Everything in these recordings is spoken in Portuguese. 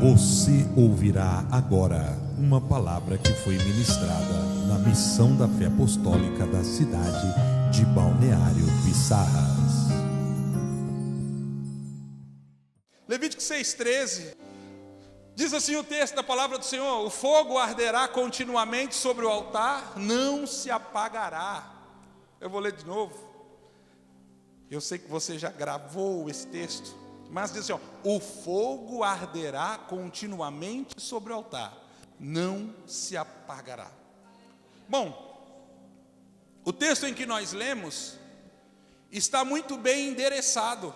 Você ouvirá agora uma palavra que foi ministrada na Missão da Fé Apostólica da cidade de Balneário Piçarras. Levítico 6,13 diz assim o texto da palavra do Senhor: o fogo arderá continuamente sobre o altar, não se apagará. Eu vou ler de novo. Eu sei que você já gravou esse texto, mas diz assim, ó: o fogo arderá continuamente sobre o altar, não se apagará. Bom, o texto em que nós lemos está muito bem endereçado,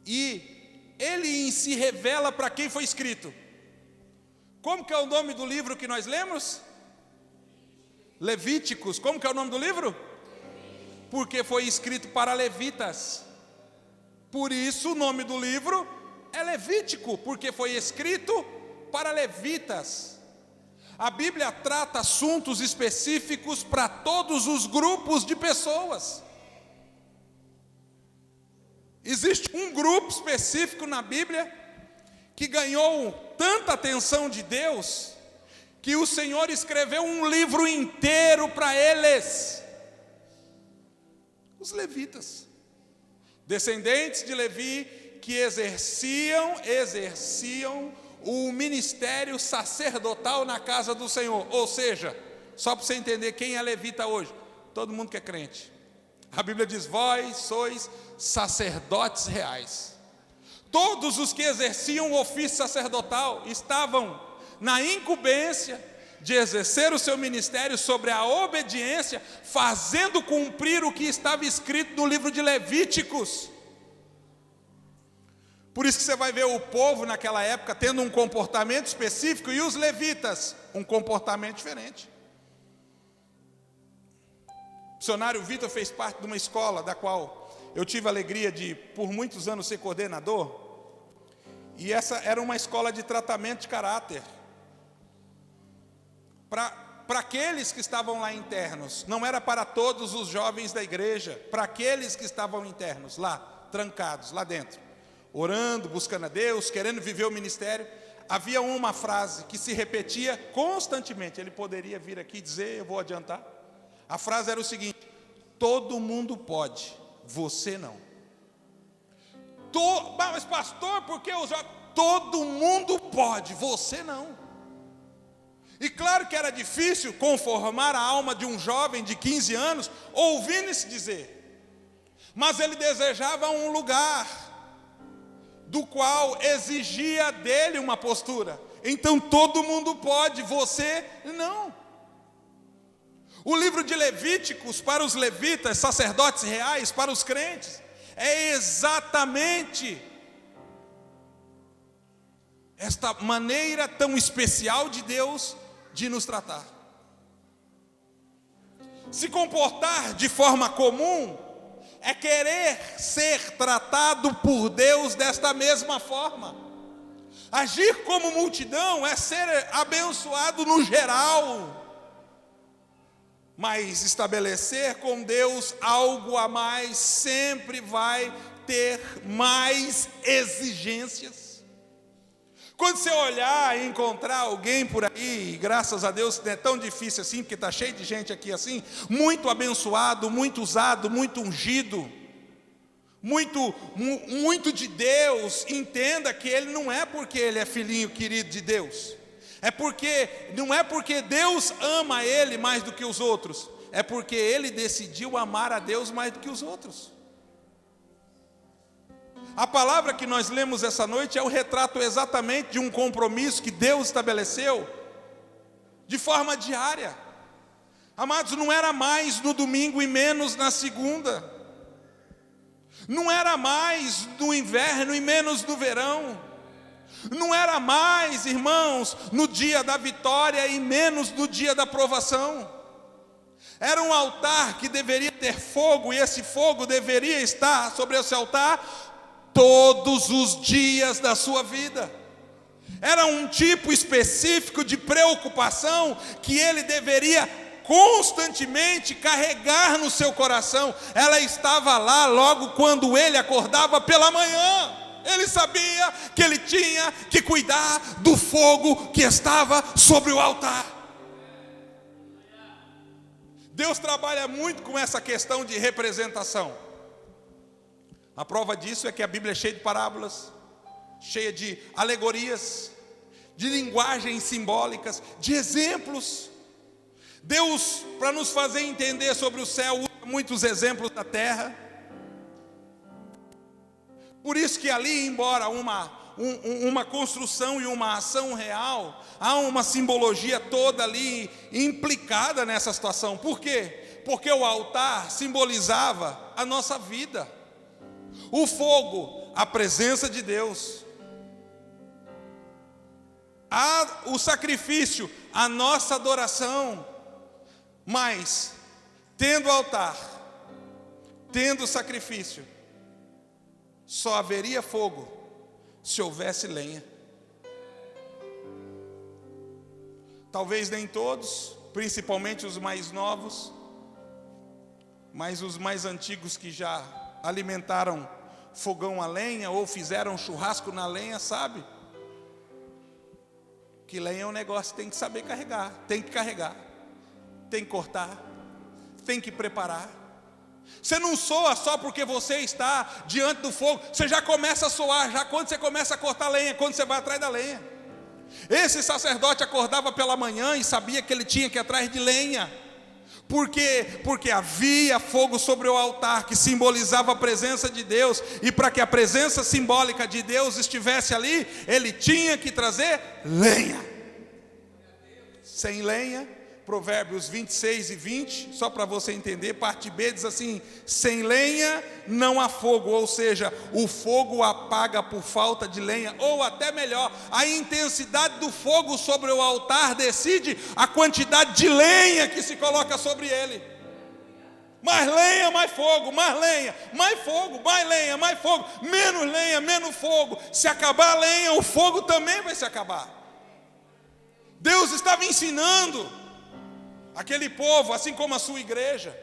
e ele em si revela para quem foi escrito. Como que é o nome do livro que nós lemos? Levíticos. Como que é o nome do livro? Porque foi escrito para levitas. Por isso o nome do livro é Levítico, porque foi escrito para levitas. A Bíblia trata assuntos específicos para todos os grupos de pessoas. Existe um grupo específico na Bíblia que ganhou tanta atenção de Deus, que o Senhor escreveu um livro inteiro para eles. Os levitas, descendentes de Levi, que exerciam o ministério sacerdotal na casa do Senhor. Ou seja, só para você entender quem é levita hoje, todo mundo que é crente. A Bíblia diz: vós sois sacerdotes reais. Todos os que exerciam o ofício sacerdotal estavam na incumbência de exercer o seu ministério sobre a obediência, fazendo cumprir o que estava escrito no livro de Levíticos. Por isso que você vai ver o povo naquela época tendo um comportamento específico, e os levitas um comportamento diferente. O missionário Vitor fez parte de uma escola da qual eu tive a alegria de, por muitos anos, ser coordenador. E essa era uma escola de tratamento de caráter para aqueles que estavam lá internos. Não era para todos os jovens da igreja, para aqueles que estavam internos lá, trancados lá dentro, orando, buscando a Deus, querendo viver o ministério. Havia uma frase que se repetia constantemente. Ele poderia vir aqui dizer, eu vou adiantar. A frase era o seguinte: todo mundo pode, você não. Mas pastor, por que todo mundo pode, você não? E claro que era difícil conformar a alma de um jovem de 15 anos ouvindo isso dizer, mas ele desejava um lugar do qual exigia dele uma postura. Então todo mundo pode, você não. O livro de Levíticos para os levitas, sacerdotes reais, para os crentes, é exatamente esta maneira tão especial de Deus de nos tratar. Se comportar de forma comum é querer ser tratado por Deus desta mesma forma. Agir como multidão é ser abençoado no geral. Mas estabelecer com Deus algo a mais sempre vai ter mais exigências. Quando você olhar e encontrar alguém por aí, graças a Deus não é tão difícil assim, porque está cheio de gente aqui assim, muito abençoado, muito usado, muito ungido, muito de Deus, entenda que ele não é porque ele é filhinho querido de Deus. Não é porque Deus ama ele mais do que os outros, é porque ele decidiu amar a Deus mais do que os outros. A palavra que nós lemos essa noite é o retrato exatamente de um compromisso que Deus estabeleceu de forma diária. Amados, não era mais no domingo e menos na segunda. Não era mais no inverno e menos no verão. Não era mais, irmãos, no dia da vitória e menos no dia da provação. Era um altar que deveria ter fogo, e esse fogo deveria estar sobre esse altar todos os dias da sua vida. Era um tipo específico de preocupação que ele deveria constantemente carregar no seu coração. Ela estava lá logo quando ele acordava pela manhã. Ele sabia que ele tinha que cuidar do fogo que estava sobre o altar. Deus trabalha muito com essa questão de representação. A prova disso é que a Bíblia é cheia de parábolas, cheia de alegorias, de linguagens simbólicas, de exemplos. Deus, para nos fazer entender sobre o céu, usa muitos exemplos da terra. Por isso que ali, embora uma construção e uma ação real, há uma simbologia toda ali implicada nessa situação. Por quê? Porque o altar simbolizava a nossa vida. O fogo, a presença de Deus. O sacrifício, a nossa adoração. Mas, tendo altar, tendo sacrifício, só haveria fogo se houvesse lenha. Talvez nem todos, principalmente os mais novos, mas os mais antigos que já alimentaram fogão a lenha ou fizeram churrasco na lenha, sabe? Que lenha é um negócio que tem que saber carregar, tem que carregar, tem que cortar, tem que preparar. Você não soa só porque você está diante do fogo, você já começa a soar, já quando você começa a cortar lenha, quando você vai atrás da lenha. Esse sacerdote acordava pela manhã e sabia que ele tinha que ir atrás de lenha. Por quê? Porque havia fogo sobre o altar que simbolizava a presença de Deus, e para que a presença simbólica de Deus estivesse ali, ele tinha que trazer lenha. Sem lenha, Provérbios 26 e 20, só para você entender, parte B diz assim: sem lenha não há fogo, ou seja, o fogo apaga por falta de lenha, ou até melhor, a intensidade do fogo sobre o altar decide a quantidade de lenha que se coloca sobre ele. Mais lenha, mais fogo, mais lenha, mais fogo, mais lenha, mais fogo, menos lenha, menos fogo. Se acabar a lenha, o fogo também vai se acabar. Deus estava ensinando aquele povo, assim como a sua igreja,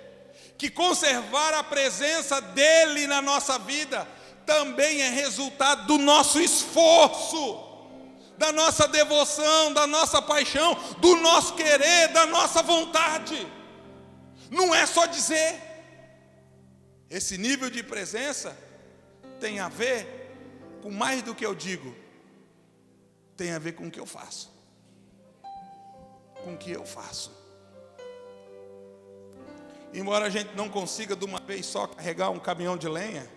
que conservar a presença dele na nossa vida também é resultado do nosso esforço, da nossa devoção, da nossa paixão, do nosso querer, da nossa vontade. Não é só dizer. Esse nível de presença tem a ver com mais do que eu digo, tem a ver com o que eu faço. Com o que eu faço. Embora a gente não consiga de uma vez só carregar um caminhão de lenha,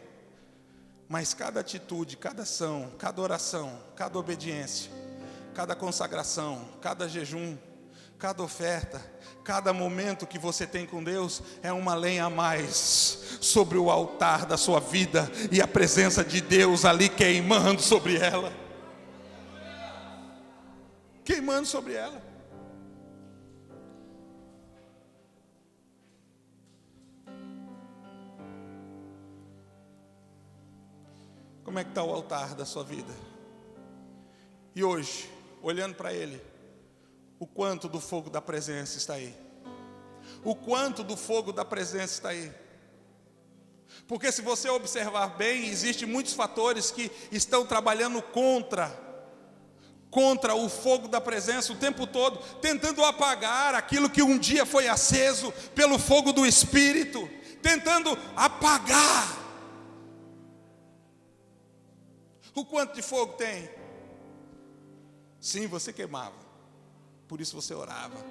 mas cada atitude, cada ação, cada oração, cada obediência, cada consagração, cada jejum, cada oferta, cada momento que você tem com Deus é uma lenha a mais sobre o altar da sua vida, e a presença de Deus ali queimando sobre ela. Queimando sobre ela. Como é que está o altar da sua vida? E hoje, olhando para ele, o quanto do fogo da presença está aí? O quanto do fogo da presença está aí? Porque se você observar bem, existem muitos fatores que estão trabalhando contra o fogo da presença o tempo todo, tentando apagar aquilo que um dia foi aceso pelo fogo do Espírito, tentando apagar. O quanto de fogo tem? Sim, você queimava, por isso você orava.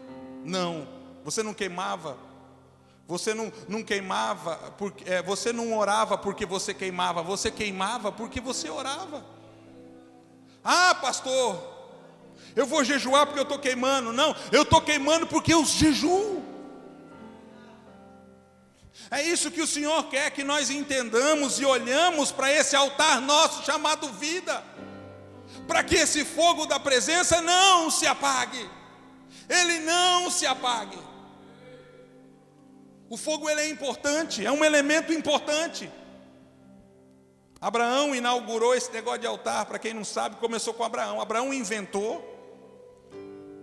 Não, você não queimava. Você não queimava, você não orava porque você queimava. Você queimava porque você orava. Ah, pastor, eu vou jejuar porque eu estou queimando. Não, eu estou queimando porque eu jejuo. É isso que o Senhor quer que nós entendamos e olhamos para esse altar nosso chamado vida, para que esse fogo da presença não se apague. Ele não se apague. O fogo, ele é importante, é um elemento importante. Abraão inaugurou esse negócio de altar. Para quem não sabe, começou com Abraão. Abraão inventou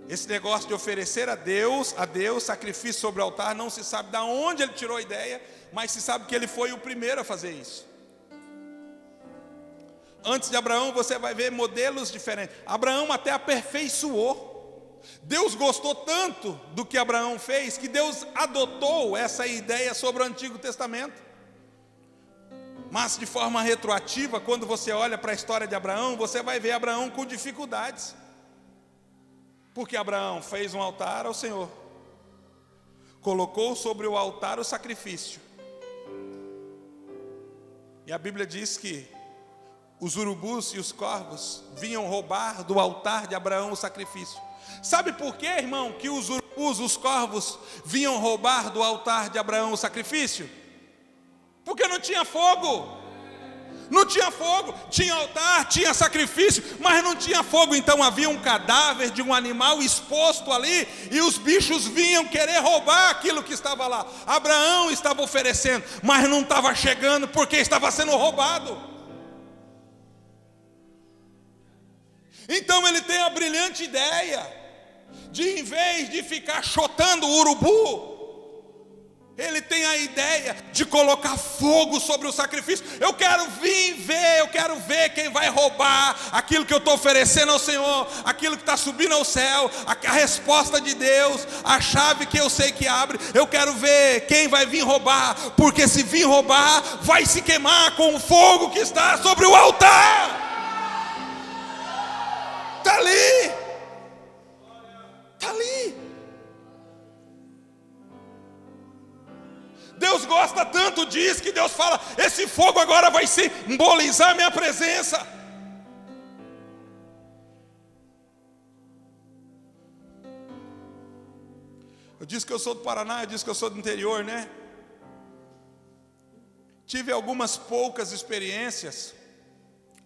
esse negócio de oferecer a Deus sacrifício sobre o altar. Não se sabe de onde ele tirou a ideia, mas se sabe que ele foi o primeiro a fazer isso. Antes de Abraão você vai ver modelos diferentes. Abraão até aperfeiçoou. Deus gostou tanto do que Abraão fez, que Deus adotou essa ideia sobre o Antigo Testamento. Mas de forma retroativa, quando você olha para a história de Abraão, você vai ver Abraão com dificuldades. Porque Abraão fez um altar ao Senhor, colocou sobre o altar o sacrifício. E a Bíblia diz que os urubus e os corvos vinham roubar do altar de Abraão o sacrifício. Sabe por quê, irmão, que os urubus, os corvos vinham roubar do altar de Abraão o sacrifício? Porque não tinha fogo. Não tinha fogo, tinha altar, tinha sacrifício, mas não tinha fogo. Então havia um cadáver de um animal exposto ali, e os bichos vinham querer roubar aquilo que estava lá. Abraão estava oferecendo, mas não estava chegando porque estava sendo roubado. Então ele tem a brilhante ideia de, em vez de ficar chotando o urubu, ele tem a ideia de colocar fogo sobre o sacrifício. Eu quero vir ver, eu quero ver quem vai roubar aquilo que eu estou oferecendo ao Senhor, aquilo que está subindo ao céu, a resposta de Deus, a chave que eu sei que abre. Eu quero ver quem vai vir roubar, porque se vir roubar, vai se queimar com o fogo que está sobre o altar. Está ali, está ali. Deus gosta tanto disso que Deus fala: esse fogo agora vai simbolizar a minha presença. Eu disse que eu sou do Paraná, eu disse que eu sou do interior, né? Tive algumas poucas experiências,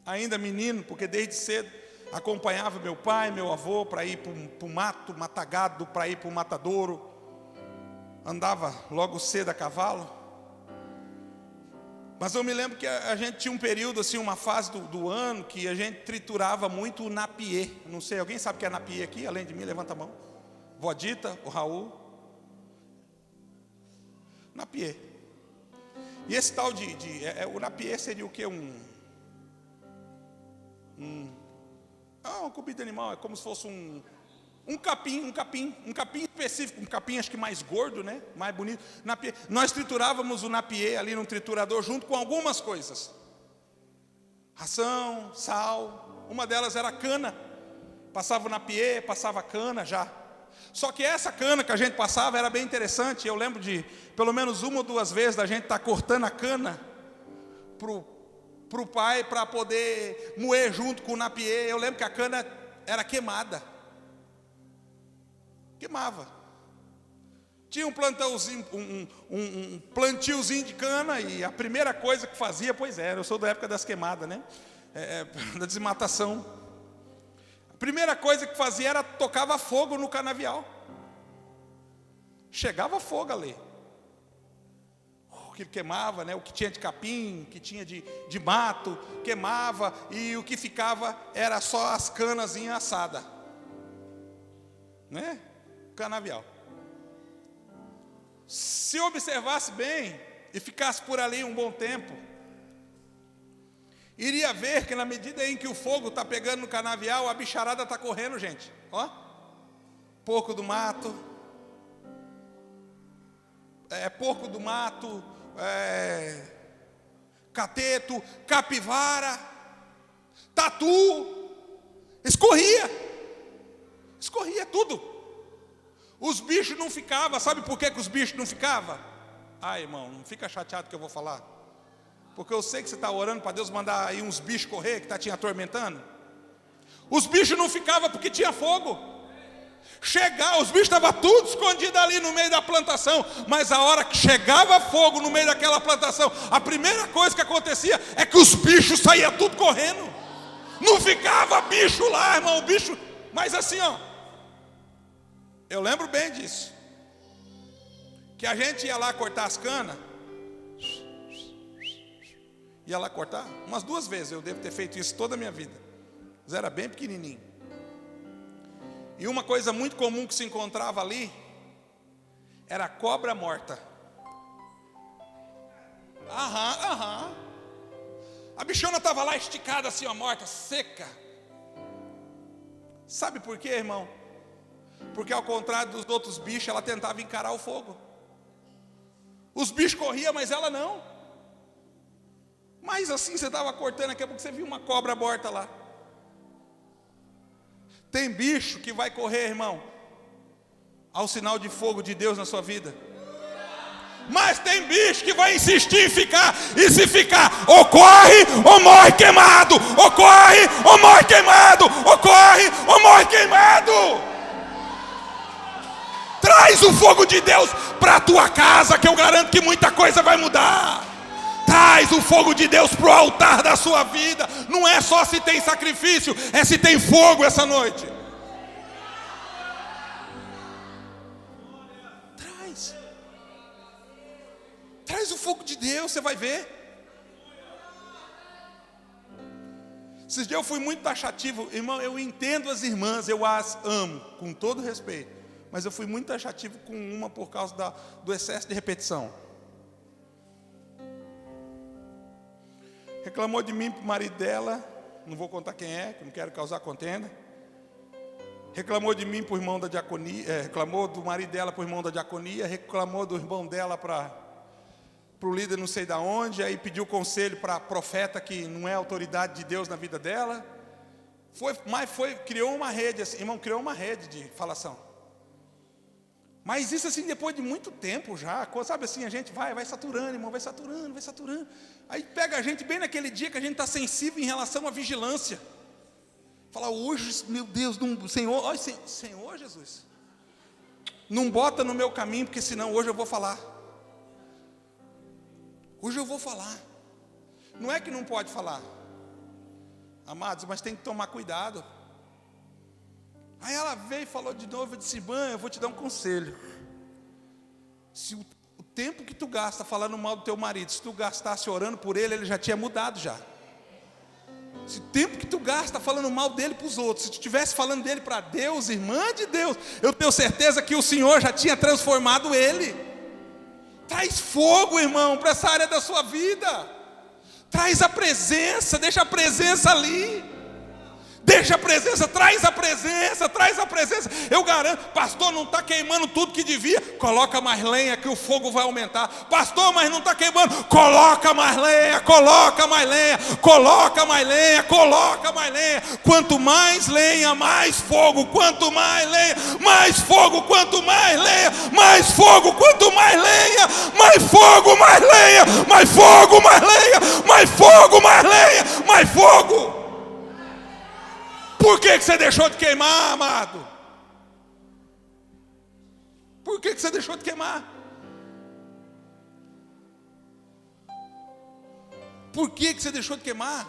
ainda menino, porque desde cedo acompanhava meu pai, meu avô para ir para o mato, matagado, para ir para o matadouro. Andava logo cedo a cavalo. Mas eu me lembro que a gente tinha um período, assim, uma fase do ano, que a gente triturava muito o napiê. Não sei, alguém sabe o que é napiê aqui? Além de mim, levanta a mão. Vó Dita, o Raul. Napiê. E esse tal o napiê seria o quê? Uma comida animal, é como se fosse um capim específico, um capim acho que mais gordo, né? Mais bonito. Nós triturávamos o napiê ali num triturador junto com algumas coisas. Ração, sal, uma delas era cana. Passava o napiê, passava cana já. Só que essa cana que a gente passava era bem interessante. Eu lembro de pelo menos uma ou duas vezes da gente estar cortando a cana pro pai para poder moer junto com o napiê. Eu lembro que a cana era queimada. Queimava. Tinha um plantãozinho, um plantiozinho de cana, e a primeira coisa que fazia, pois era, eu sou da época das queimadas, né? Da desmatação. A primeira coisa que fazia era tocava fogo no canavial. Chegava fogo ali. O que queimava, né? O que tinha de capim, o que tinha de mato, queimava, e o que ficava era só as canazinhas assadas, né? Canavial. Se observasse bem e ficasse por ali um bom tempo, iria ver que na medida em que o fogo está pegando no canavial, a bicharada está correndo, gente. Ó, porco do mato, cateto, capivara, tatu, escorria tudo. Os bichos não ficavam. Sabe por que os bichos não ficavam? Irmão, não fica chateado que eu vou falar, porque eu sei que você está orando para Deus mandar aí uns bichos correr que está te atormentando. Os bichos não ficavam porque tinha fogo. Os bichos estavam tudo escondidos ali no meio da plantação. Mas a hora que chegava fogo no meio daquela plantação, a primeira coisa que acontecia é que os bichos saíam tudo correndo. Não ficava bicho lá, irmão, bicho. Mas assim, ó, eu lembro bem disso, que a gente ia lá cortar as canas, ia lá cortar, umas 2 vezes, eu devo ter feito isso toda a minha vida, mas era bem pequenininho. E uma coisa muito comum que se encontrava ali, era cobra morta. A bichona estava lá esticada assim, ó, morta, seca. Sabe por quê, irmão? Porque ao contrário dos outros bichos, ela tentava encarar o fogo. Os bichos corriam, mas ela não. Mas assim, você estava cortando, daqui a pouco você viu uma cobra morta lá. Tem bicho que vai correr, irmão, ao sinal de fogo de Deus na sua vida. Mas tem bicho que vai insistir em ficar, e se ficar, ou corre ou morre queimado, ou corre ou morre queimado, ou corre ou morre queimado. Traz o fogo de Deus para a tua casa, que eu garanto que muita coisa vai mudar. Traz o fogo de Deus para o altar da sua vida. Não é só se tem sacrifício, é se tem fogo essa noite. Traz o fogo de Deus, você vai ver. Esses dias eu fui muito taxativo. Irmão, eu entendo as irmãs, eu as amo, com todo respeito. Mas eu fui muito taxativo com uma por causa do excesso de repetição. Reclamou de mim para o marido dela. Não vou contar quem é, que não quero causar contenda. Reclamou de mim para o irmão da diaconia. Reclamou do marido dela para o irmão da diaconia. Reclamou do irmão dela para o líder não sei da onde, aí pediu conselho para a profeta que não é autoridade de Deus na vida dela. Criou uma rede, assim, irmão, criou uma rede de falação. Mas isso assim, depois de muito tempo já, sabe assim, a gente vai saturando, irmão, vai saturando. Aí pega a gente bem naquele dia que a gente está sensível em relação à vigilância. Fala, hoje, meu Deus, Senhor, ó, Senhor Jesus, não bota no meu caminho, porque senão hoje eu vou falar. Hoje eu vou falar. Não é que não pode falar, amados, mas tem que tomar cuidado. Aí ela veio e falou de novo. Eu disse, mãe, eu vou te dar um conselho. Se o tempo que tu gasta falando mal do teu marido, se tu gastasse orando por ele, ele já tinha mudado já. Se o tempo que tu gasta falando mal dele para os outros, se tu estivesse falando dele para Deus, irmã de Deus, eu tenho certeza que o Senhor já tinha transformado ele. Traz fogo, irmão, para essa área da sua vida. Traz a presença, deixa a presença ali. Deixa a presença, traz a presença. Eu garanto, pastor, não está queimando tudo que devia. Coloca mais lenha que o fogo vai aumentar. Pastor, mas não está queimando. Coloca mais lenha. Quanto mais lenha, mais fogo. Quanto mais lenha, mais fogo. Quanto mais lenha, mais fogo. Quanto mais lenha, mais fogo, mais lenha. Mais fogo, mais lenha. Mais fogo, mais lenha. Mais fogo. Por que você deixou de queimar, amado? Por que você deixou de queimar? Por que você deixou de queimar?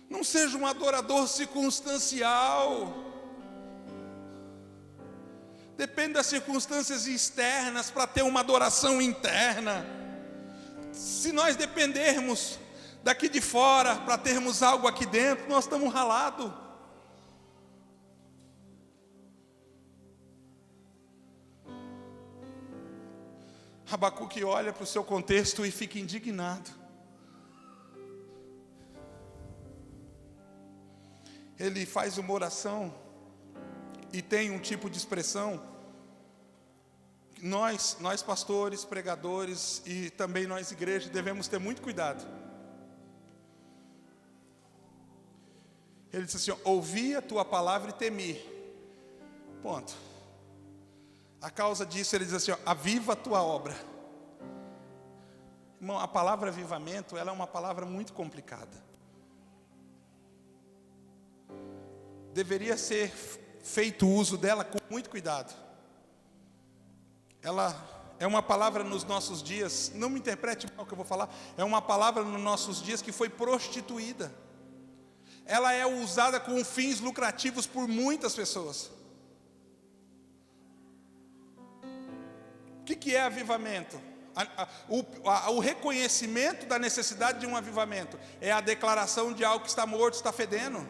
Não seja um adorador circunstancial. Depende das circunstâncias externas para ter uma adoração interna. Se nós dependermos daqui de fora para termos algo aqui dentro, nós estamos ralados. Abacuque olha para o seu contexto e fica indignado. Ele faz uma oração e tem um tipo de expressão. Nós pastores, pregadores e também nós igrejas devemos ter muito cuidado. Ele disse assim, ouvi a tua palavra e temi. Ponto. A causa disso ele diz assim, aviva a tua obra. Irmão, a palavra avivamento, ela é uma palavra muito complicada. Deveria ser feito uso dela com muito cuidado. Ela é uma palavra nos nossos dias, não me interprete mal o que eu vou falar, é uma palavra nos nossos dias que foi prostituída. Ela é usada com fins lucrativos por muitas pessoas. O que é avivamento? O reconhecimento da necessidade de um avivamento é a declaração de algo que está morto, está fedendo.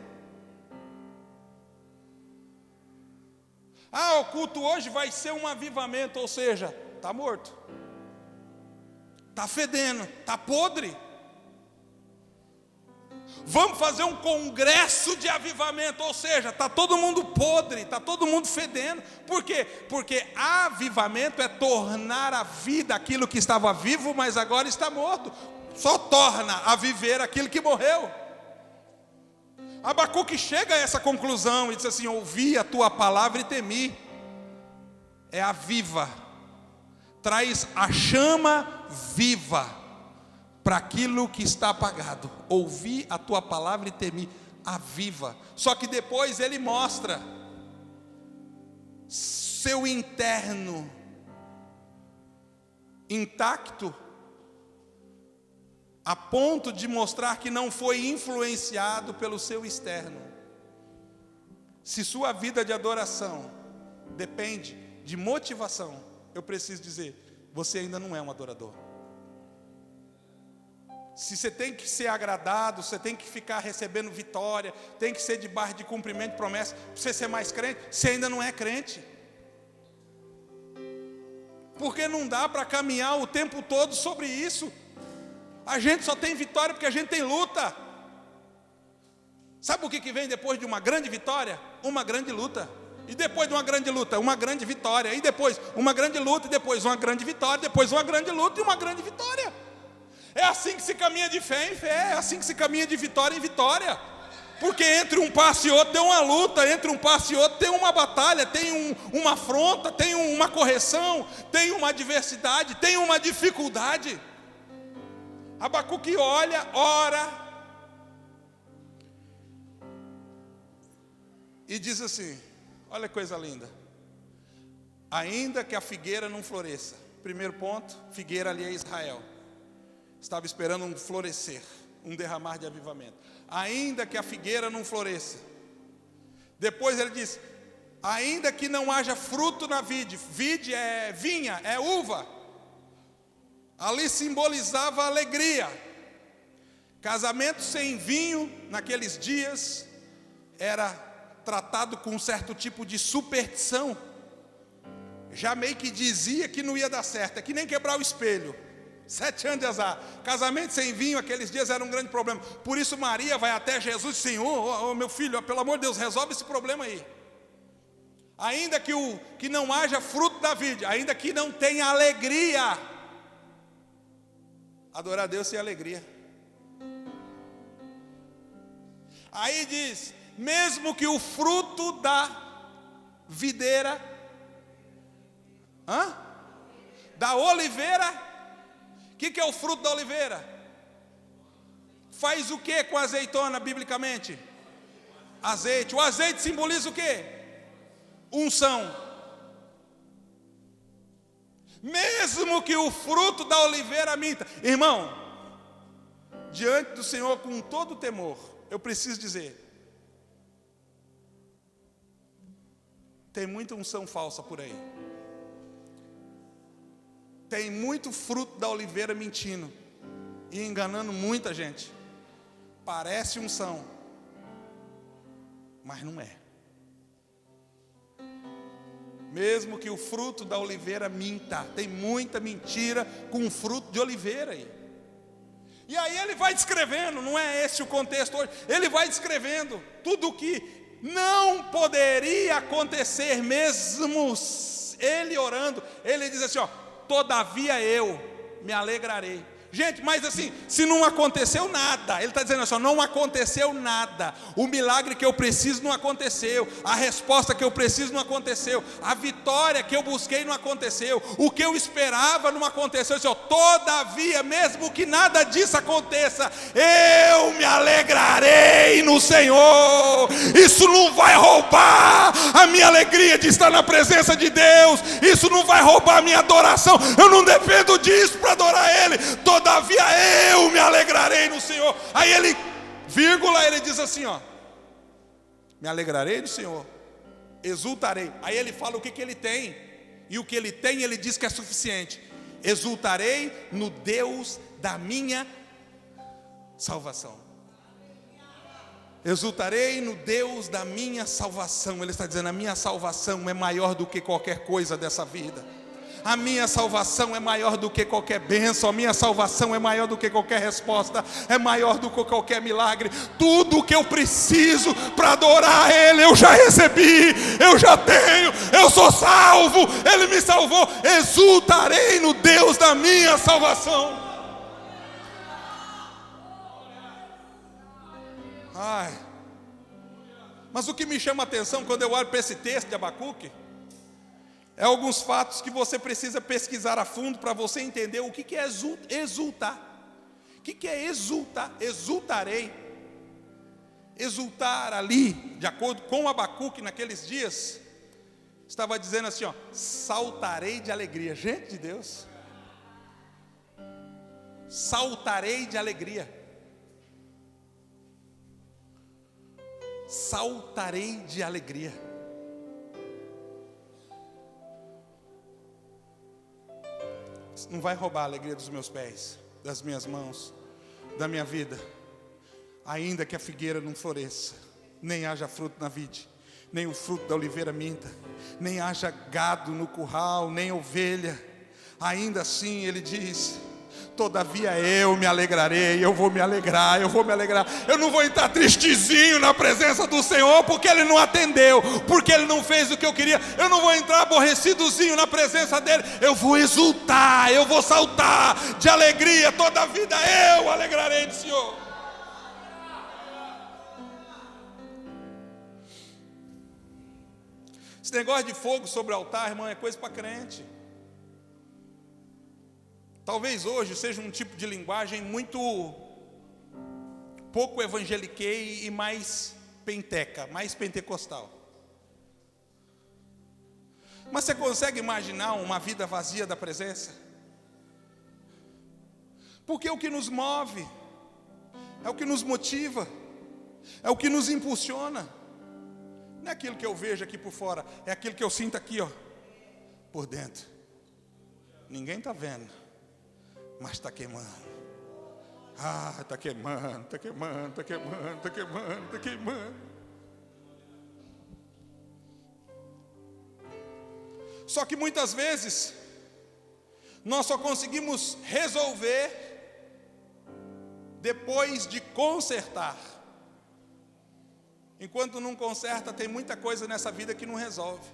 O culto hoje vai ser um avivamento, ou seja, está morto. está fedendo, está podre. Vamos fazer um congresso de avivamento, ou seja, está todo mundo podre, está todo mundo fedendo. Por quê? Porque avivamento é tornar a vida aquilo que estava vivo, mas agora está morto. Só torna a viver aquilo que morreu. Abacuque chega a essa conclusão e diz assim: ouvi a tua palavra e temi. É aviva, traz a chama viva para aquilo que está apagado. Ouvi a tua palavra e temi, aviva. Só que depois ele mostra seu interno intacto, a ponto de mostrar que não foi influenciado pelo seu externo. Se sua vida de adoração depende de motivação, eu preciso dizer, você ainda não é um adorador. Se você tem que ser agradado, você tem que ficar recebendo vitória, tem que ser debaixo de cumprimento de promessa, para você ser mais crente, você ainda não é crente. Porque não dá para caminhar o tempo todo sobre isso. A gente só tem vitória porque a gente tem luta. Sabe o que vem depois de uma grande vitória? Uma grande luta. E depois de uma grande luta, uma grande vitória. E depois uma grande luta, e depois uma grande vitória, depois uma grande luta e uma grande vitória. É assim que se caminha de fé em fé, é assim que se caminha de vitória em vitória. Porque entre um passo e outro tem uma luta, entre um passo e outro tem uma batalha, tem uma afronta, tem uma correção, tem uma adversidade, tem uma dificuldade. Abacuque olha, ora e diz assim, olha que coisa linda: ainda que a figueira não floresça. Primeiro ponto, figueira ali é Israel. Estava esperando um florescer, um derramar de avivamento. Ainda que a figueira não floresça. Depois ele diz, ainda que não haja fruto na vide. Vide é vinha, é uva. Ali simbolizava a alegria. Casamento sem vinho, naqueles dias, era tratado com um certo tipo de superstição. Já meio que dizia que não ia dar certo. É que nem quebrar o espelho. 7 anos de azar. Casamento sem vinho, aqueles dias era um grande problema. Por isso Maria vai até Jesus e diz assim, oh, meu filho, pelo amor de Deus, resolve esse problema aí. Ainda que não haja fruto da vide, ainda que não tenha alegria. Adorar a Deus sem alegria. Aí diz, mesmo que o fruto da videira, da oliveira. O que é o fruto da oliveira? Faz o que com a azeitona, biblicamente? Azeite. O azeite simboliza o que? Unção. Mesmo que o fruto da oliveira minta. Irmão, diante do Senhor com todo temor, eu preciso dizer, tem muita unção falsa por aí. Tem muito fruto da oliveira mentindo e enganando muita gente. Parece unção, mas não é. Mesmo que o fruto da oliveira minta, tem muita mentira com fruto de oliveira aí. E aí ele vai descrevendo, não é esse o contexto hoje, ele vai descrevendo tudo o que não poderia acontecer, mesmo ele orando. Ele diz assim, todavia eu me alegrarei. Gente, mas assim, se não aconteceu nada, ele está dizendo assim, não aconteceu nada, o milagre que eu preciso não aconteceu, a resposta que eu preciso não aconteceu, a vitória que eu busquei não aconteceu, o que eu esperava não aconteceu. Assim, todavia, mesmo que nada disso aconteça, eu me alegrarei no Senhor. Isso não vai roubar a minha alegria de estar na presença de Deus, isso não vai roubar a minha adoração, eu não dependo disso para adorar Ele. Todavia eu me alegrarei no Senhor. Aí ele, vírgula, ele diz assim, me alegrarei no Senhor, exultarei. Aí ele fala o que ele tem, e o que ele tem ele diz que é suficiente. Exultarei no Deus da minha salvação. Exultarei no Deus da minha salvação. Ele está dizendo, a minha salvação é maior do que qualquer coisa dessa vida. A minha salvação é maior do que qualquer bênção, a minha salvação é maior do que qualquer resposta, é maior do que qualquer milagre. Tudo o que eu preciso para adorar Ele, eu já recebi, eu já tenho, eu sou salvo, Ele me salvou. Exultarei no Deus da minha salvação. Ai, mas o que me chama a atenção quando eu olho para esse texto de Abacuque é alguns fatos que você precisa pesquisar a fundo para você entender o que é exultar. O que é exultar? Exultarei. Exultar ali, de acordo com Abacuque naqueles dias, estava dizendo assim, ó, saltarei de alegria. Gente de Deus, saltarei de alegria. Saltarei de alegria. Não vai roubar a alegria dos meus pés, das minhas mãos, da minha vida. Ainda que a figueira não floresça, nem haja fruto na vide, nem o fruto da oliveira minta, nem haja gado no curral, nem ovelha, ainda assim ele diz: todavia eu me alegrarei, eu vou me alegrar, eu vou me alegrar. Eu não vou entrar tristezinho na presença do Senhor porque Ele não atendeu, porque Ele não fez o que eu queria. Eu não vou entrar aborrecidozinho na presença dEle. Eu vou exultar, eu vou saltar de alegria. Toda a vida eu alegrarei do Senhor. Esse negócio de fogo sobre o altar, irmão, é coisa para crente. Talvez hoje seja um tipo de linguagem muito pouco evangeliquei e mais penteca, mais pentecostal. Mas você consegue imaginar uma vida vazia da presença? Porque é o que nos move, é o que nos motiva, é o que nos impulsiona. Não é aquilo que eu vejo aqui por fora, é aquilo que eu sinto aqui, ó, por dentro. Ninguém está vendo, mas está queimando. Ah, está queimando, está queimando, está queimando, está queimando, está queimando. Só que muitas vezes nós só conseguimos resolver depois de consertar. Enquanto não conserta, tem muita coisa nessa vida que não resolve.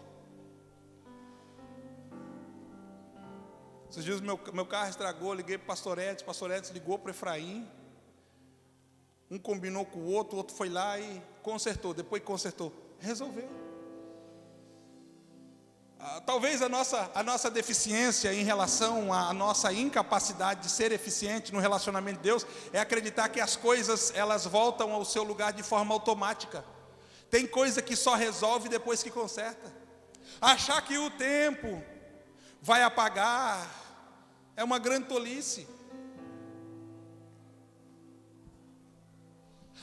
Esses dias meu carro estragou, liguei para o pastor Edson ligou para o Efraim. Um combinou com o outro foi lá e consertou. Depois que consertou, resolveu. Talvez a nossa deficiência em relação à nossa incapacidade de ser eficiente no relacionamento de Deus é acreditar que as coisas elas voltam ao seu lugar de forma automática. Tem coisa que só resolve depois que conserta. Achar que o tempo vai apagar é uma grande tolice.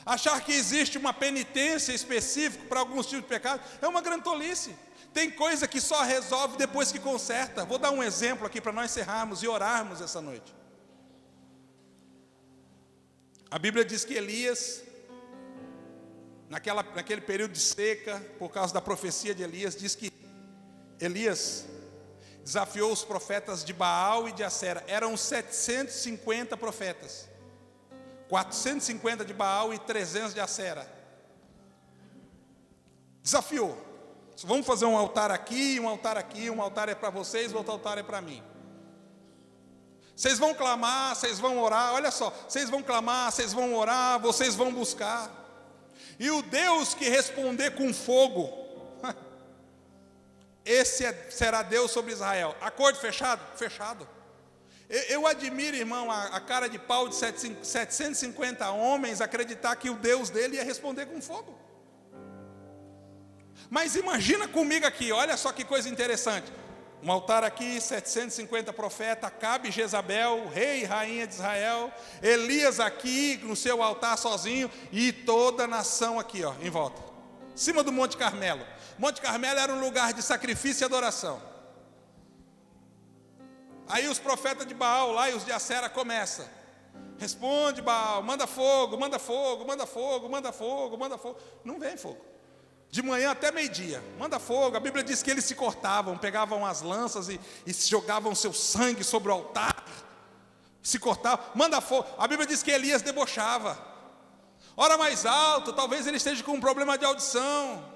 Achar que existe uma penitência específica para alguns tipos de pecado é uma grande tolice. Tem coisa que só resolve depois que conserta. Vou dar um exemplo aqui para nós encerrarmos e orarmos essa noite. A Bíblia diz que Elias, naquele período de seca, por causa da profecia de Elias, diz que Elias desafiou os profetas de Baal e de Acera. Eram 750 profetas. 450 de Baal e 300 de Acera. Desafiou. Vamos fazer um altar aqui, um altar aqui. Um altar é para vocês, outro altar é para mim. Vocês vão clamar, vocês vão orar. Olha só, vocês vão clamar, vocês vão orar, vocês vão buscar. E o Deus que responder com fogo, esse será Deus sobre Israel. Acordo fechado? Fechado. Eu admiro, irmão, a cara de pau de 750 homens acreditar que o Deus dele ia responder com fogo. Mas imagina comigo aqui, olha só que coisa interessante. Um altar aqui, 750 profetas, Acabe e Jezabel, rei e rainha de Israel, Elias aqui no seu altar sozinho e toda a nação aqui, ó, em volta. Em cima do Monte Carmelo. Monte Carmelo era um lugar de sacrifício e adoração. Aí os profetas de Baal lá e os de Acera começam. Responde Baal, manda fogo, manda fogo, manda fogo, manda fogo, manda fogo. Não vem fogo. De manhã até meio-dia, manda fogo. A Bíblia diz que eles se cortavam, pegavam as lanças e jogavam seu sangue sobre o altar, se cortavam, manda fogo. A Bíblia diz que Elias debochava. Ora mais alto, talvez ele esteja com um problema de audição.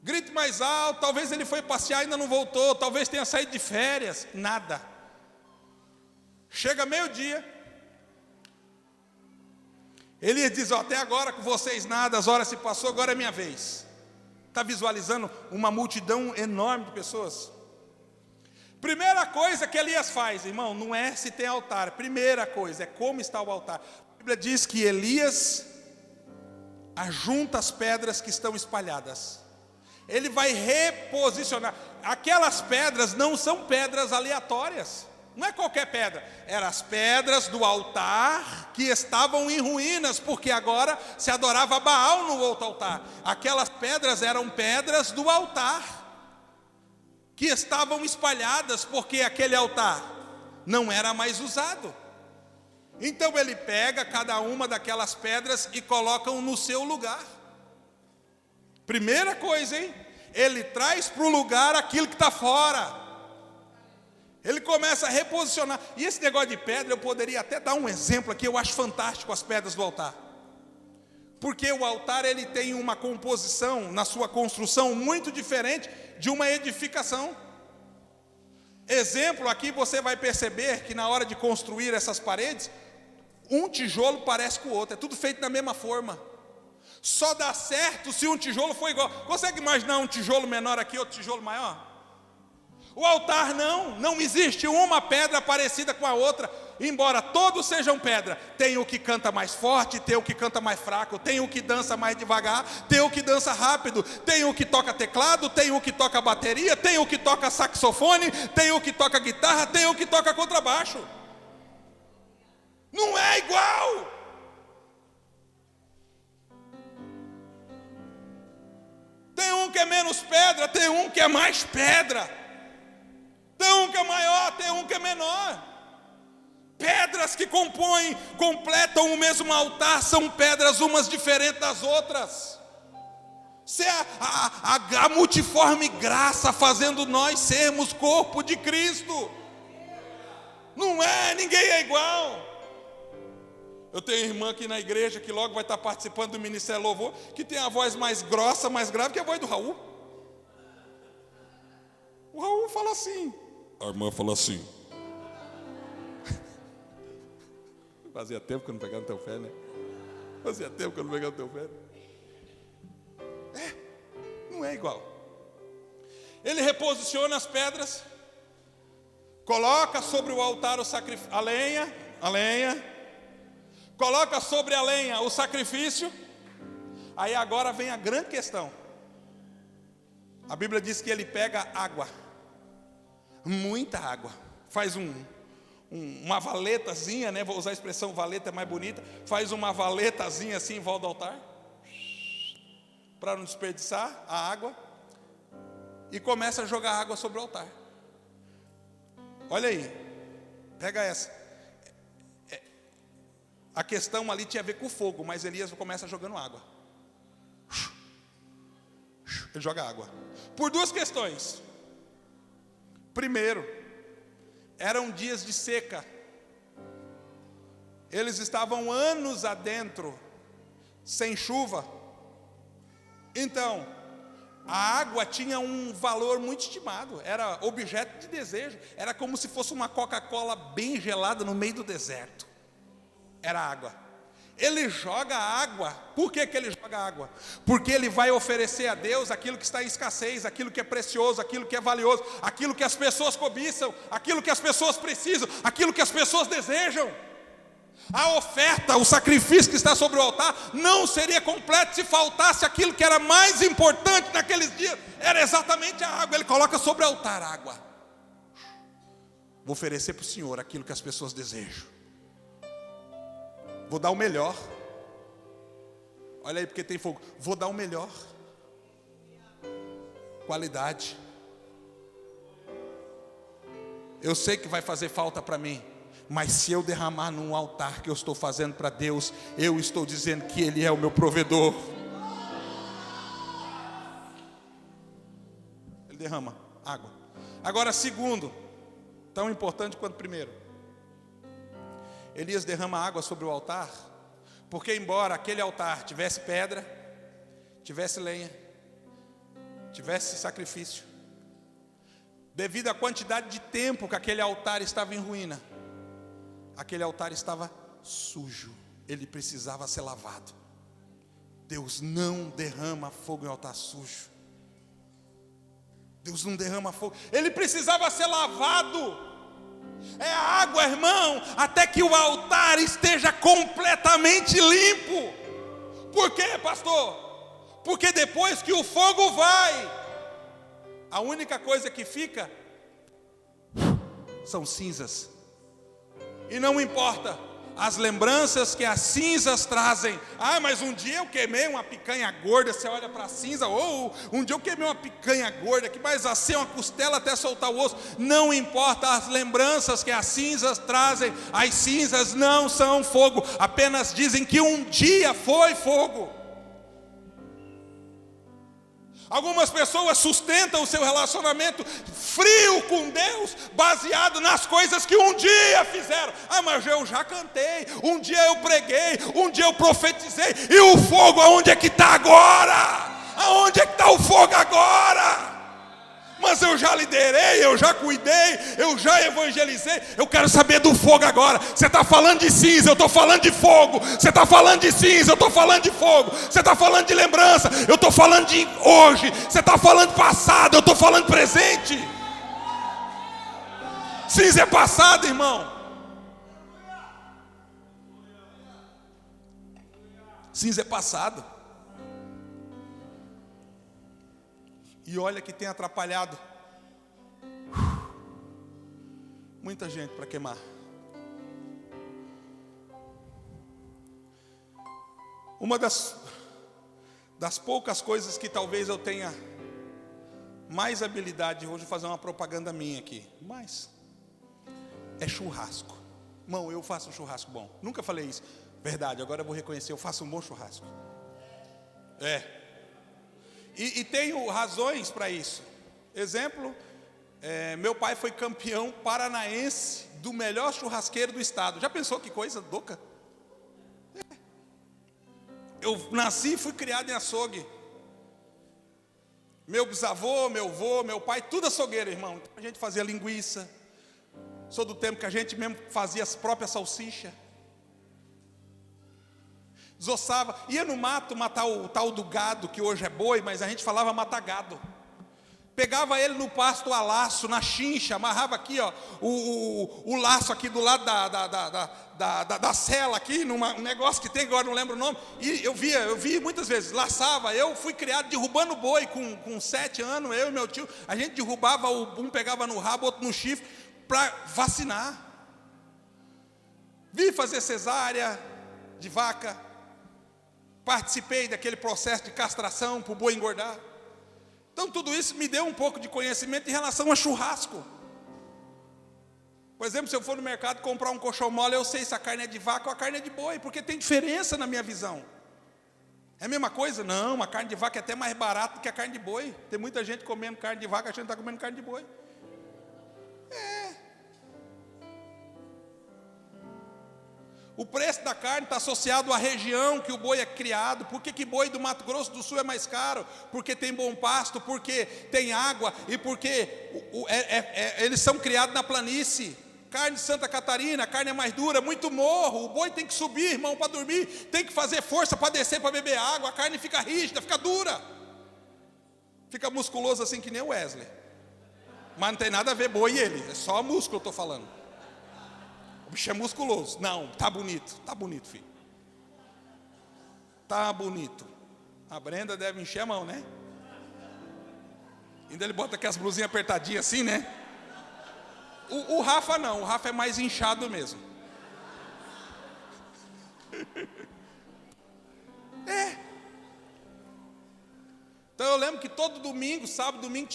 Grite mais alto, talvez ele foi passear e ainda não voltou, talvez tenha saído de férias. Nada. Chega meio-dia, Elias diz: até agora com vocês nada, as horas se passou, agora é minha vez. Está visualizando uma multidão enorme de pessoas? Primeira coisa que Elias faz, irmão, não é se tem altar. Primeira coisa é como está o altar. A Bíblia diz que Elias ajunta as pedras que estão espalhadas. Ele vai reposicionar. Aquelas pedras não são pedras aleatórias. Não é qualquer pedra, eram as pedras do altar que estavam em ruínas, porque agora se adorava Baal no outro altar. Aquelas pedras eram pedras do altar, que estavam espalhadas, porque aquele altar não era mais usado. Então ele pega cada uma daquelas pedras e coloca no seu lugar. Primeira coisa, hein? Ele traz para o lugar aquilo que está fora. Ele começa a reposicionar. E esse negócio de pedra, eu poderia até dar um exemplo aqui. Eu acho fantástico as pedras do altar. Porque o altar, ele tem uma composição, na sua construção, muito diferente de uma edificação. Exemplo, aqui você vai perceber que na hora de construir essas paredes, um tijolo parece com o outro. É tudo feito da mesma forma. Só dá certo se um tijolo for igual. Consegue imaginar um tijolo menor aqui, outro tijolo maior? O altar não existe uma pedra parecida com a outra, embora todos sejam pedra. Tem o que canta mais forte, tem o que canta mais fraco, tem o que dança mais devagar, tem o que dança rápido, tem o que toca teclado, tem o que toca bateria, tem o que toca saxofone, tem o que toca guitarra, tem o que toca contrabaixo. Não é igual. Tem um que é menos pedra, tem um que é mais pedra. Tem um que é maior, tem um que é menor. Pedras que completam o mesmo altar, são pedras umas diferentes das outras. Isso é a multiforme graça fazendo nós sermos corpo de Cristo. Não é, ninguém é igual. Eu tenho irmã aqui na igreja que logo vai estar participando do Ministério Louvor, que tem a voz mais grossa, mais grave que a voz do Raul. O Raul fala assim. A irmã fala assim. Fazia tempo que eu não pegava no teu pé, né? Fazia tempo que eu não pegava no teu pé. Não é igual. Ele reposiciona as pedras, coloca sobre o altar o sacrifício, a lenha, coloca sobre a lenha o sacrifício. Aí agora vem a grande questão. A Bíblia diz que ele pega água, muita água, faz uma valetazinha, né? Vou usar a expressão valeta, é mais bonita. Faz uma valetazinha assim em volta do altar, para não desperdiçar a água, e começa a jogar água sobre o altar. Olha aí, pega essa. A questão ali tinha a ver com o fogo, mas Elias começa jogando água. Ele joga água por duas questões. Primeiro, eram dias de seca. Eles estavam anos adentro, sem chuva. Então, a água tinha um valor muito estimado. Era objeto de desejo. Era como se fosse uma Coca-Cola bem gelada no meio do deserto. Era água. Ele joga água. Por que ele joga água? Porque ele vai oferecer a Deus aquilo que está em escassez, aquilo que é precioso, aquilo que é valioso, aquilo que as pessoas cobiçam, aquilo que as pessoas precisam, aquilo que as pessoas desejam. A oferta, o sacrifício que está sobre o altar não seria completo se faltasse aquilo que era mais importante naqueles dias. Era exatamente a água. Ele coloca sobre o altar água. Vou oferecer para o Senhor aquilo que as pessoas desejam. Vou dar o melhor. Olha aí, porque tem fogo. Vou dar o melhor. Qualidade. Eu sei que vai fazer falta para mim, mas se eu derramar num altar que eu estou fazendo para Deus, eu estou dizendo que Ele é o meu provedor. derrama água. Agora, segundo, tão importante quanto primeiro, Elias derrama água sobre o altar, porque embora aquele altar tivesse pedra, tivesse lenha, tivesse sacrifício, devido à quantidade de tempo que aquele altar estava em ruína, aquele altar estava sujo, ele precisava ser lavado. Deus não derrama fogo em altar sujo. Deus não derrama fogo, ele precisava ser lavado. É água, irmão, até que o altar esteja completamente limpo. Por quê, pastor? Porque depois que o fogo vai, a única coisa que fica são cinzas. E não importa as lembranças que as cinzas trazem. Ah, mas um dia eu queimei uma picanha gorda. Você olha para a cinza, ou um dia eu queimei uma picanha gorda, que mais assim uma costela até soltar o osso. Não importa as lembranças que as cinzas trazem. As cinzas não são fogo, apenas dizem que um dia foi fogo. Algumas pessoas sustentam o seu relacionamento frio com Deus, baseado nas coisas que um dia fizeram. Ah, mas eu já cantei, um dia eu preguei, um dia eu profetizei. E o fogo aonde é que está agora? Aonde é que está o fogo agora? Mas eu já liderei, eu já cuidei, eu já evangelizei. Eu quero saber do fogo agora. Você está falando de cinza, eu estou falando de fogo. Você está falando de cinza, eu estou falando de fogo. Você está falando de lembrança, eu estou falando de hoje. Você está falando de passado, eu estou falando de presente. Cinza é passado, irmão. Cinza é passado. E olha que tem atrapalhado muita gente para queimar. Uma das poucas coisas que talvez eu tenha mais habilidade, hoje vou fazer uma propaganda minha aqui, mas é churrasco. Irmão, eu faço um churrasco bom. Nunca falei isso. Verdade, agora eu vou reconhecer, eu faço um bom churrasco. E tenho razões para isso. Exemplo, meu pai foi campeão paranaense do melhor churrasqueiro do estado. Já pensou que coisa louca? Eu nasci e fui criado em açougue. Meu bisavô, meu avô, meu pai, tudo açougueiro, irmão. Então a gente fazia linguiça. Sou do tempo que a gente mesmo fazia as próprias salsichas. Desossava, ia no mato matar o tal do gado, que hoje é boi, mas a gente falava matar gado. Pegava ele no pasto a laço, na chincha, amarrava aqui, ó, o laço aqui do lado da sela aqui, um negócio que tem agora, não lembro o nome. E eu vi muitas vezes, laçava. Eu fui criado derrubando boi com 7 anos, eu e meu tio. A gente derrubava, um pegava no rabo, outro no chifre, para vacinar. Vi fazer cesárea de vaca. Participei daquele processo de castração para o boi engordar. Então tudo isso me deu um pouco de conhecimento em relação a churrasco. Por exemplo, se eu for no mercado comprar um coxão mole, eu sei se a carne é de vaca ou a carne é de boi, porque tem diferença na minha visão. É a mesma coisa? Não, a carne de vaca é até mais barata do que a carne de boi. Tem muita gente comendo carne de vaca achando que está comendo carne de boi. O preço da carne está associado à região que o boi é criado. Por que boi do Mato Grosso do Sul é mais caro? Porque tem bom pasto, porque tem água e porque eles são criados na planície. Carne de Santa Catarina, a carne é mais dura, muito morro. O boi tem que subir, irmão, para dormir. Tem que fazer força para descer, para beber água. A carne fica rígida, fica dura. Fica musculoso assim que nem o Wesley. Mas não tem nada a ver boi e ele. É só músculo, eu estou falando. O bicho é musculoso. Não, tá bonito, filho. Tá bonito. A Brenda deve encher a mão, né? Ainda ele bota aquelas blusinhas apertadinhas assim, né? O Rafa não, o Rafa é mais inchado mesmo. Então eu lembro que todo domingo, sábado, domingo,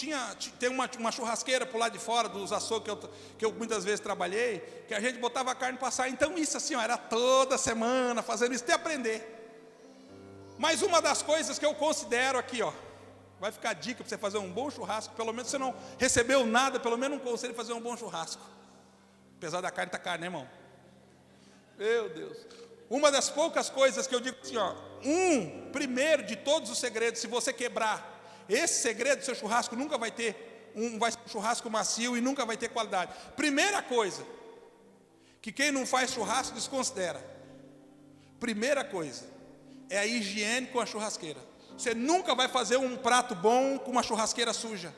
tem uma churrasqueira por lá de fora dos açougues que eu muitas vezes trabalhei, que a gente botava a carne para assar. Então isso assim, ó, era toda semana fazendo isso, até aprender. Mas uma das coisas que eu considero aqui, ó, Vai ficar dica para você fazer um bom churrasco. Pelo menos você não recebeu nada, pelo menos um conselho de fazer um bom churrasco. Apesar da carne estar cara, né, irmão? Meu Deus. Uma das poucas coisas que eu digo assim, ó, primeiro de todos os segredos, se você quebrar esse segredo do seu churrasco, nunca vai ter vai ser um churrasco macio e nunca vai ter qualidade. Primeira coisa, que quem não faz churrasco desconsidera. Primeira coisa, é a higiene com a churrasqueira. Você nunca vai fazer um prato bom com uma churrasqueira suja.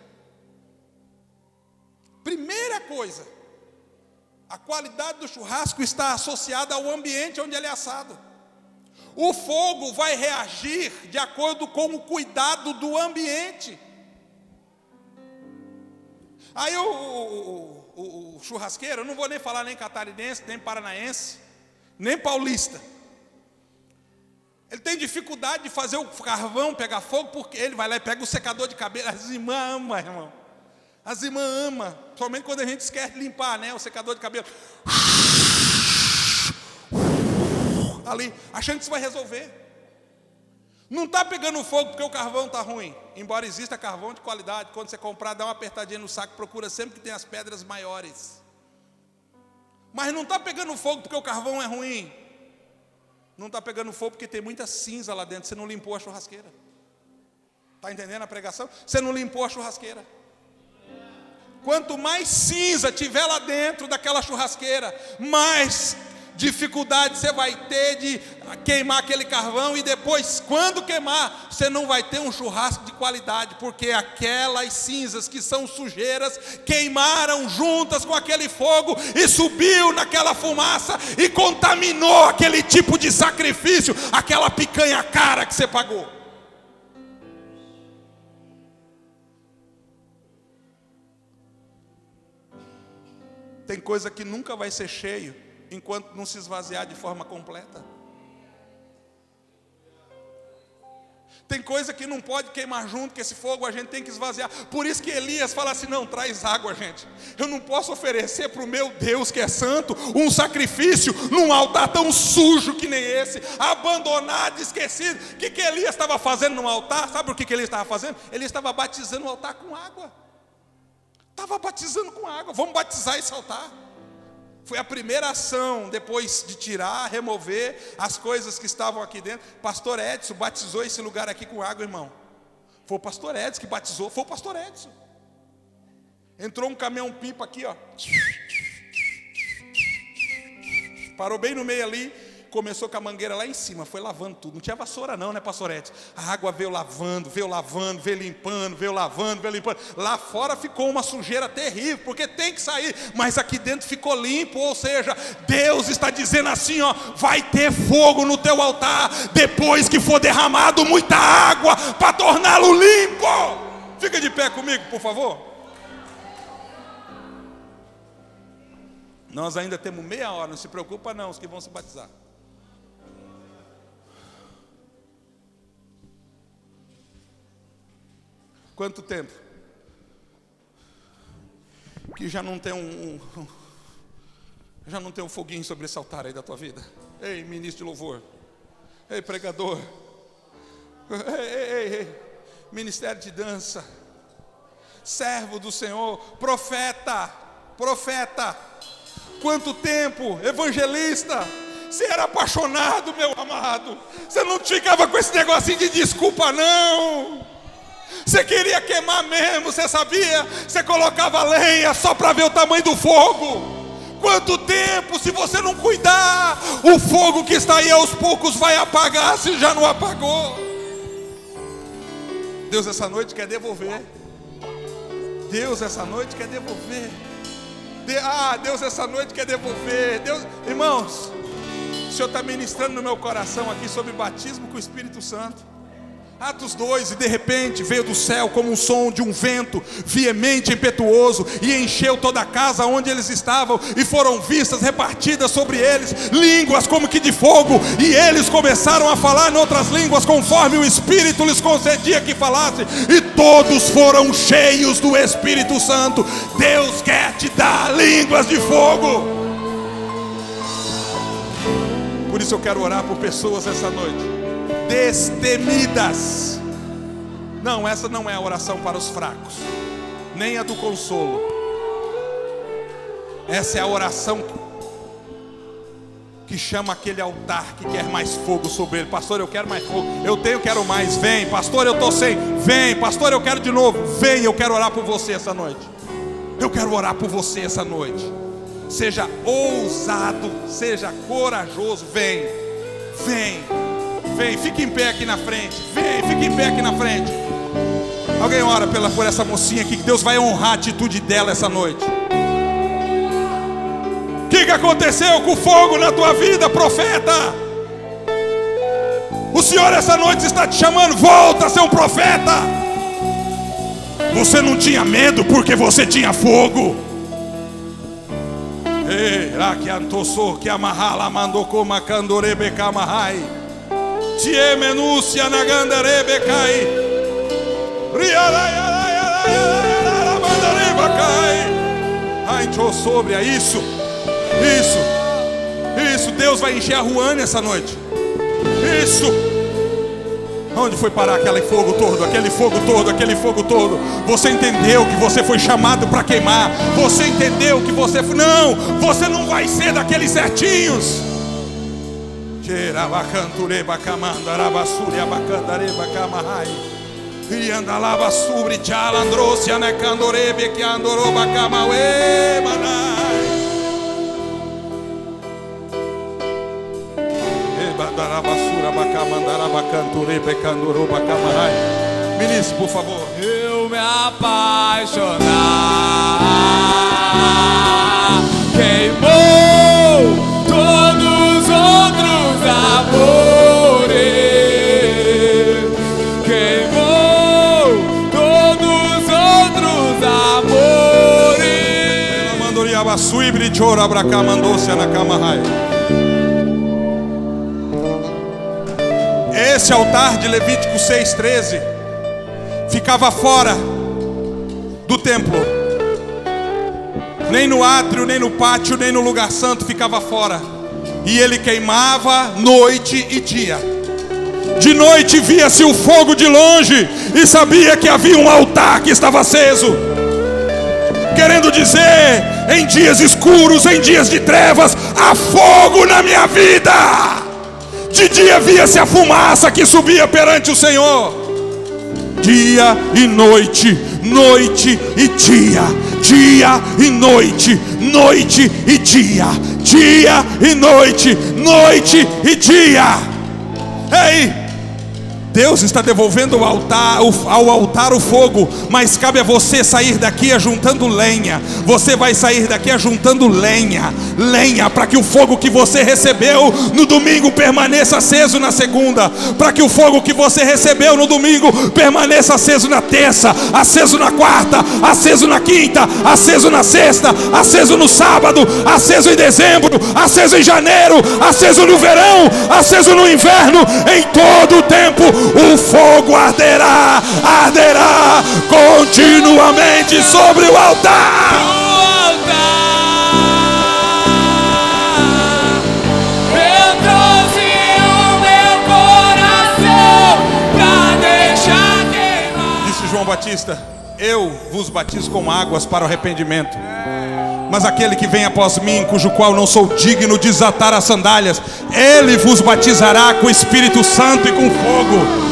Primeira coisa, a qualidade do churrasco está associada ao ambiente onde ele é assado. O fogo vai reagir de acordo com o cuidado do ambiente. Aí o churrasqueiro, eu não vou nem falar nem catarinense, nem paranaense, nem paulista. Ele tem dificuldade de fazer o carvão pegar fogo, porque ele vai lá e pega o secador de cabelo. As irmãs amam, irmão. As irmãs amam, somente quando a gente esquece de limpar, né, o secador de cabelo. Ali, achando que isso vai resolver. Não está pegando fogo porque o carvão está ruim. Embora exista carvão de qualidade, quando você comprar, dá uma apertadinha no saco, procura sempre que tem as pedras maiores. Mas não está pegando fogo porque o carvão é ruim. Não está pegando fogo porque tem muita cinza lá dentro. Você não limpou a churrasqueira. Está entendendo a pregação? Você não limpou a churrasqueira. Quanto mais cinza tiver lá dentro daquela churrasqueira, mais dificuldade você vai ter de queimar aquele carvão. E depois, quando queimar, você não vai ter um churrasco de qualidade, porque aquelas cinzas que são sujeiras queimaram juntas com aquele fogo e subiu naquela fumaça e contaminou aquele tipo de sacrifício, aquela picanha cara que você pagou. Tem coisa que nunca vai ser cheio enquanto não se esvaziar de forma completa. Tem coisa que não pode queimar junto, que esse fogo a gente tem que esvaziar. Por isso que Elias fala assim, não, traz água, gente. Eu não posso oferecer para o meu Deus que é santo um sacrifício num altar tão sujo que nem esse, abandonado, esquecido. O que Elias estava fazendo no altar? Sabe o que Elias estava fazendo? Ele estava batizando o altar com água. Estava batizando com água. Vamos batizar esse altar. Foi a primeira ação, depois de tirar, remover as coisas que estavam aqui dentro. Pastor Edson batizou esse lugar aqui com água, irmão. Foi o pastor Edson que batizou, foi o pastor Edson. Entrou um caminhão-pipa aqui, ó. Parou bem no meio ali, começou com a mangueira lá em cima, foi lavando tudo. Não tinha vassoura não, né, pastor Edson? A água veio lavando, veio limpando, veio lavando, veio limpando. Lá fora ficou uma sujeira terrível, porque tem que sair, mas aqui dentro ficou limpo. Ou seja, Deus está dizendo assim, ó, vai ter fogo no teu altar, depois que for derramado muita água, para torná-lo limpo. Fica de pé comigo, por favor. Nós ainda temos meia hora, não se preocupa não, os que vão se batizar. Quanto tempo que já não tem já não tem um foguinho sobre esse altar aí da tua vida? Ei, ministro de louvor, ei, pregador, ei, ministério de dança, servo do Senhor, profeta, quanto tempo, evangelista. Você era apaixonado, meu amado, você não ficava com esse negocinho de desculpa não. Você queria queimar mesmo, você sabia? Você colocava lenha só para ver o tamanho do fogo. Quanto tempo, se você não cuidar, o fogo que está aí aos poucos vai apagar, se já não apagou. Deus essa noite quer devolver. Deus essa noite quer devolver. Deus essa noite quer devolver. Deus, irmãos, o Senhor está ministrando no meu coração aqui sobre batismo com o Espírito Santo. Atos 2, e de repente veio do céu como um som de um vento veemente e impetuoso, e encheu toda a casa onde eles estavam, e foram vistas repartidas sobre eles línguas como que de fogo, e eles começaram a falar em outras línguas conforme o Espírito lhes concedia que falassem, e todos foram cheios do Espírito Santo. Deus quer te dar línguas de fogo. Por isso eu quero orar por pessoas essa noite destemidas, Não, essa não é a oração para os fracos, nem a do consolo. Essa é a oração que chama aquele altar que quer mais fogo sobre ele. Pastor, eu quero mais fogo. Quero mais. Vem, pastor, eu estou sem. Vem, pastor, eu quero de novo. Vem, eu quero orar por você essa noite. Eu quero orar por você essa noite. Seja ousado, seja corajoso. Vem, vem, vem. Fique em pé aqui na frente. Vem, fique em pé aqui na frente. Alguém ora por essa mocinha aqui, que Deus vai honrar a atitude dela essa noite. O que aconteceu com o fogo na tua vida, profeta? O Senhor essa noite está te chamando. Volta a ser um profeta. Você não tinha medo porque você tinha fogo. Que amarrala mandou como a candorebeca amarrai. Tie menúcia na gandarebecai. Ai, tchô sobre, é isso. Isso, Deus vai encher a Ruane essa noite. Isso. Onde foi parar aquele fogo todo? Você entendeu que você foi chamado para queimar. Você entendeu que você foi... Não, você não vai ser daqueles certinhos. E anda lá basubri chalandrosi anecandorebe que andoroba camaue manai. Ebadara basura bacamandara bacanturebe candoroba camarai. Ministro, por favor. Eu me apaixonar, queimou todos os outros amores. Esse altar de Levítico 6:13 ficava fora do templo. Nem no átrio, nem no pátio, nem no lugar santo ficava fora. E ele queimava noite e dia. De noite via-se o fogo de longe e sabia que havia um altar que estava aceso. Querendo dizer, em dias escuros, em dias de trevas, há fogo na minha vida. De dia via-se a fumaça que subia perante o Senhor. Dia e noite, noite e dia. Dia e noite, noite e dia. Dia e noite, noite e dia. Ei! Deus está devolvendo ao altar o fogo, mas cabe a você sair daqui ajuntando lenha. Você vai sair daqui ajuntando lenha para que o fogo que você recebeu no domingo permaneça aceso na segunda, para que o fogo que você recebeu no domingo permaneça aceso na terça, aceso na quarta, aceso na quinta, aceso na sexta, aceso no sábado, aceso em dezembro, aceso em janeiro, aceso no verão, aceso no inverno, em todo o tempo. O fogo arderá continuamente sobre o altar. Eu trouxe o meu coração pra deixar queimar. Disse João Batista: eu vos batizo com águas para o arrependimento, mas aquele que vem após mim, cujo qual não sou digno de desatar as sandálias, ele vos batizará com o Espírito Santo e com fogo.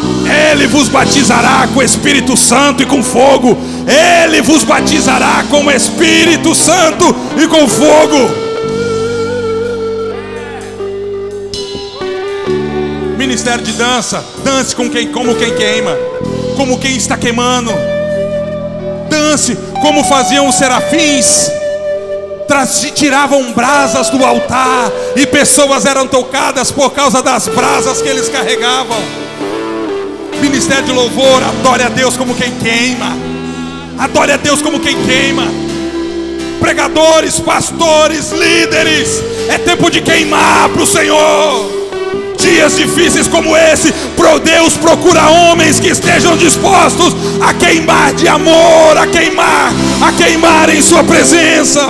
Ele vos batizará com o Espírito Santo e com fogo. Ele vos batizará com o Espírito Santo e com fogo. Ministério de dança. Dance como quem queima, como quem está queimando. Dance como faziam os serafins. Tiravam brasas do altar e pessoas eram tocadas por causa das brasas que eles carregavam. Ministério de louvor, adore a Deus como quem queima. Adore a Deus como quem queima. Pregadores, pastores, líderes, é tempo de queimar para o Senhor. Dias difíceis como esse, Deus procura homens que estejam dispostos a queimar de amor, a queimar em sua presença.